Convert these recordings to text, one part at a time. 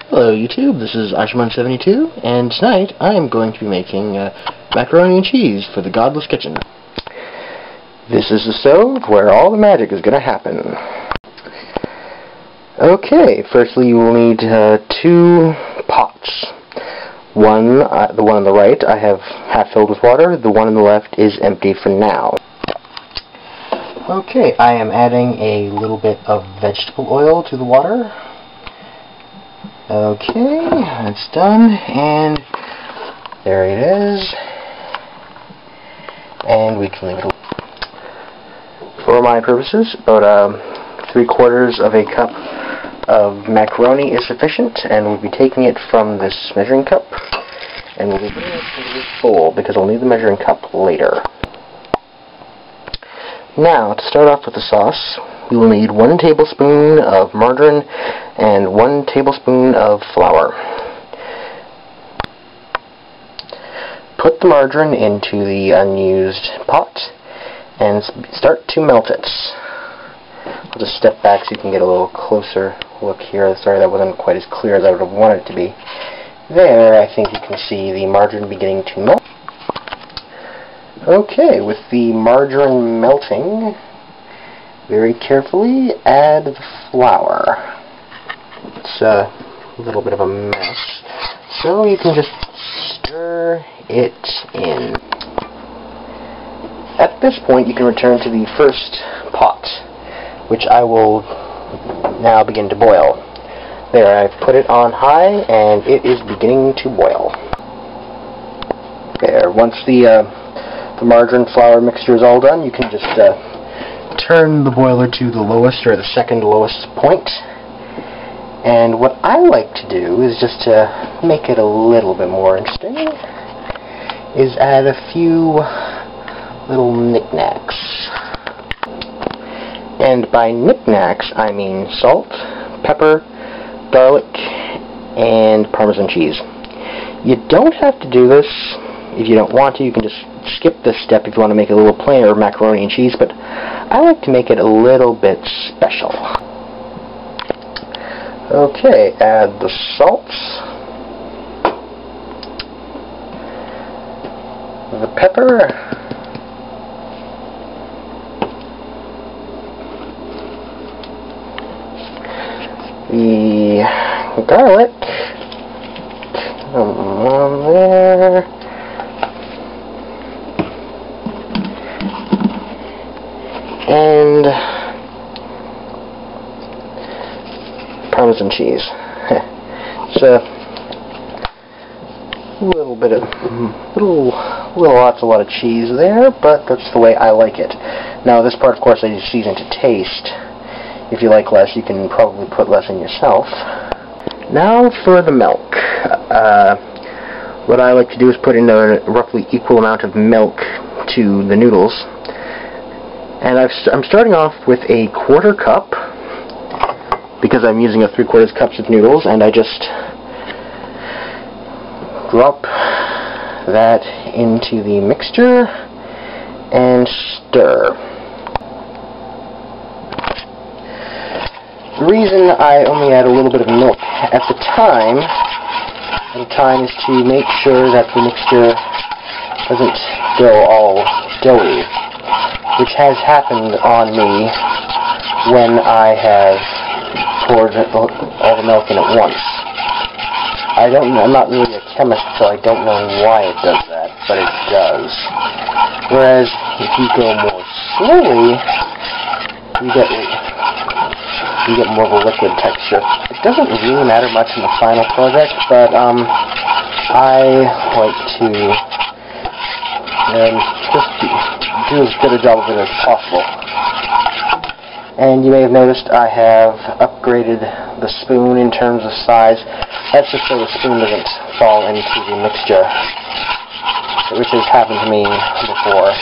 Hello YouTube, this is Ashman72, and tonight I am going to be making macaroni and cheese for the Godless Kitchen. This is the stove where all the magic is going to happen. Okay, firstly you will need two pots. The one on the right I have half filled with water, the one on the left is empty for now. Okay, I am adding a little bit of vegetable oil to the water. Okay, that's done, and there it is. And we can leave it. For my purposes, about 3/4 of a cup of macaroni is sufficient, and we'll be taking it from this measuring cup, and we'll be putting it into this bowl because we'll need the measuring cup later. Now, to start off with the sauce, we will need 1 tablespoon of margarine and 1 tablespoon of flour. Put the margarine into the unused pot and start to melt it. I'll just step back so you can get a little closer look here. Sorry, that wasn't quite as clear as I would have wanted it to be. There, I think you can see the margarine beginning to melt. Okay, with the margarine melting, very carefully add the flour. It's a little bit of a mess, so you can just stir it in. At this point, you can return to the first pot, which I will now begin to boil. There, I've put it on high, and it is beginning to boil. There, once the margarine flour mixture is all done, you can just turn the boiler to the lowest or the second lowest point. And what I like to do is just to make it a little bit more interesting, is add a few little knickknacks. And by knickknacks, I mean salt, pepper, garlic, and Parmesan cheese. You don't have to do this if you don't want to. You can just skip this step if you want to make it a little plainer macaroni and cheese, but I like to make it a little bit special. Okay, add the salt, the pepper, the garlic, on there, and Parmesan cheese. It's a little bit of a lot of cheese there, but that's the way I like it. Now this part, of course, I just season to taste. If you like less, you can probably put less in yourself. Now for the milk. What I like to do is put in a roughly equal amount of milk to the noodles. And I'm starting off with a 1/4 cup, because I'm using a 3/4 cups of noodles, and I just drop that into the mixture and stir. The reason I only add a little bit of milk at the time is to make sure that the mixture doesn't go all doughy, which has happened on me when I have poured all the milk in at once. I'm not really a chemist, so I don't know why it does that, but it does. Whereas if you go more slowly, you get more of a liquid texture. It doesn't really matter much in the final project, but I like to just do as good a job of it as possible. And you may have noticed I have upgraded the spoon in terms of size. That's just so the spoon doesn't fall into the mixture, which has happened to me before.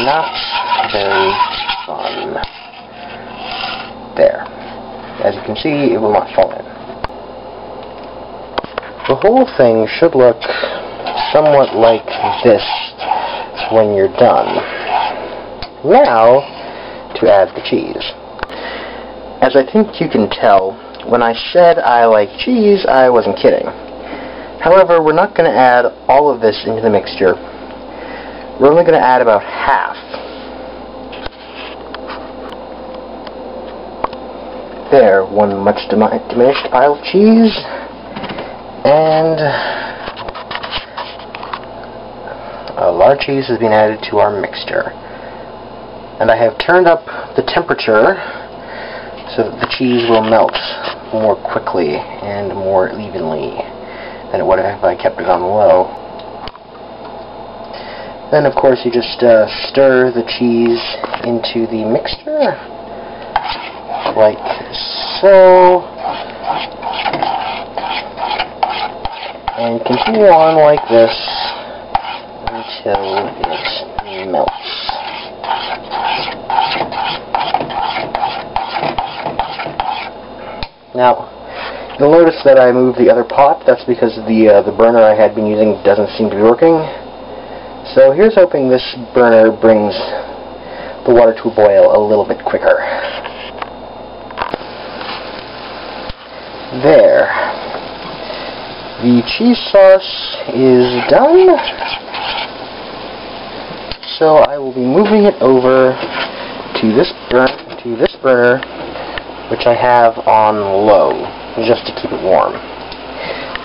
Not very fun. There. As you can see, it will not fall in. The whole thing should look somewhat like this when you're done. Now, to add the cheese. As I think you can tell, when I said I like cheese, I wasn't kidding. However, we're not going to add all of this into the mixture. We're only going to add about half. There, one much diminished pile of cheese, and a large cheese has been added to our mixture. And I have turned up the temperature so that the cheese will melt more quickly and more evenly than it would have if I kept it on low. Then, of course, you just stir the cheese into the mixture, like so, and continue on like this until it melts. Now, you'll notice that I moved the other pot. That's because the burner I had been using doesn't seem to be working. So here's hoping this burner brings the water to a boil a little bit quicker. There. The cheese sauce is done. So I will be moving it over to this burner, which I have on low, just to keep it warm.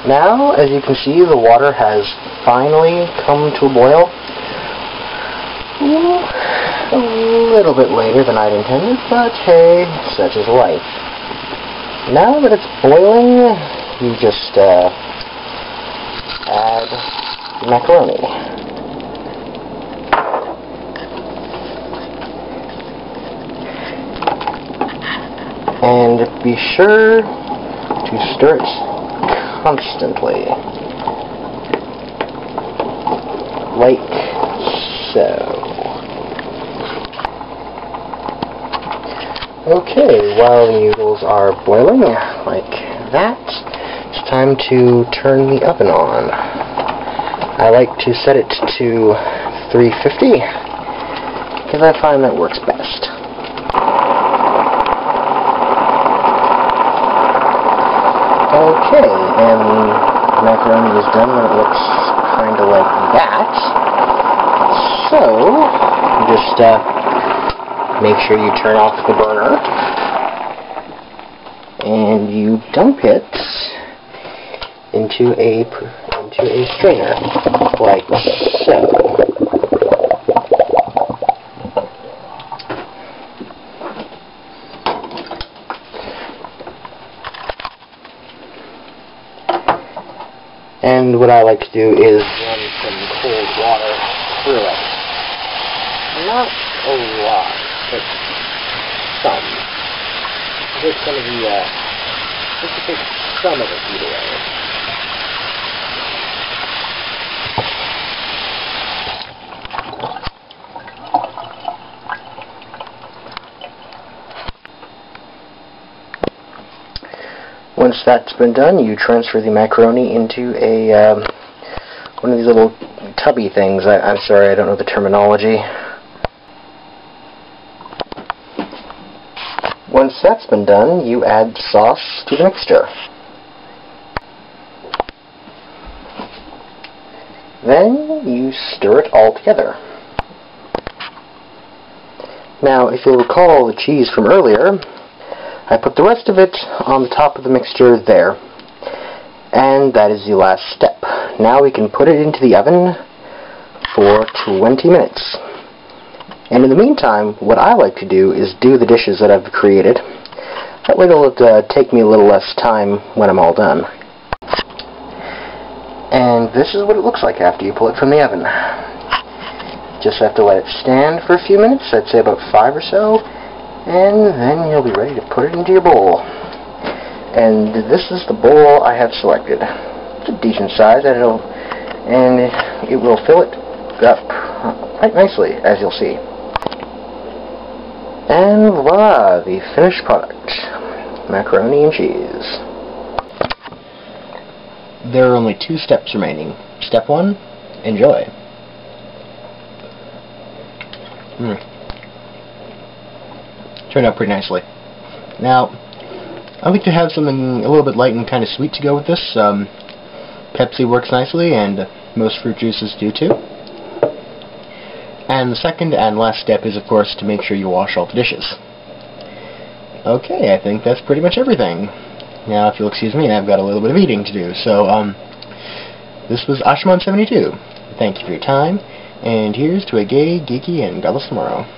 Now, as you can see, the water has finally come to a boil. A little bit later than I'd intended, but hey, such is life. Now that it's boiling, you just add the macaroni. And be sure to stir it constantly, like so. Okay, while the noodles are boiling, like that, it's time to turn the oven on. I like to set it to 350, because I find that works best. Okay, and the macaroni is done when it looks kind of like that. So, just make sure you turn off the burner, and you dump it into a strainer, like so. And what I like to do is run some cold water through it. Not a lot, but some. Take some of the, just to take some of the heat away. Once that's been done, you transfer the macaroni into a one of these little tubby things. I'm sorry, I don't know the terminology. Once that's been done, you add sauce to the mixture. Then you stir it all together. Now, if you'll recall the cheese from earlier, I put the rest of it on the top of the mixture there. And that is the last step. Now we can put it into the oven for 20 minutes. And in the meantime, what I like to do is do the dishes that I've created. That way it'll take me a little less time when I'm all done. And this is what it looks like after you pull it from the oven. Just have to let it stand for a few minutes, I'd say about 5 or so, and then you'll be ready to put it into your bowl. And this is the bowl I have selected. It's a decent size, and it will fill it up quite nicely, as you'll see. And voila, the finished product. Macaroni and cheese. There are only 2 steps remaining. Step 1, enjoy. Turned out pretty nicely. Now, I like to have something a little bit light and kind of sweet to go with this. Pepsi works nicely, and most fruit juices do too. And the second and last step is, of course, to make sure you wash all the dishes. Okay, I think that's pretty much everything. Now, if you'll excuse me, I've got a little bit of eating to do. So, this was Ashman72. Thank you for your time, and here's to a gay, geeky, and godless tomorrow.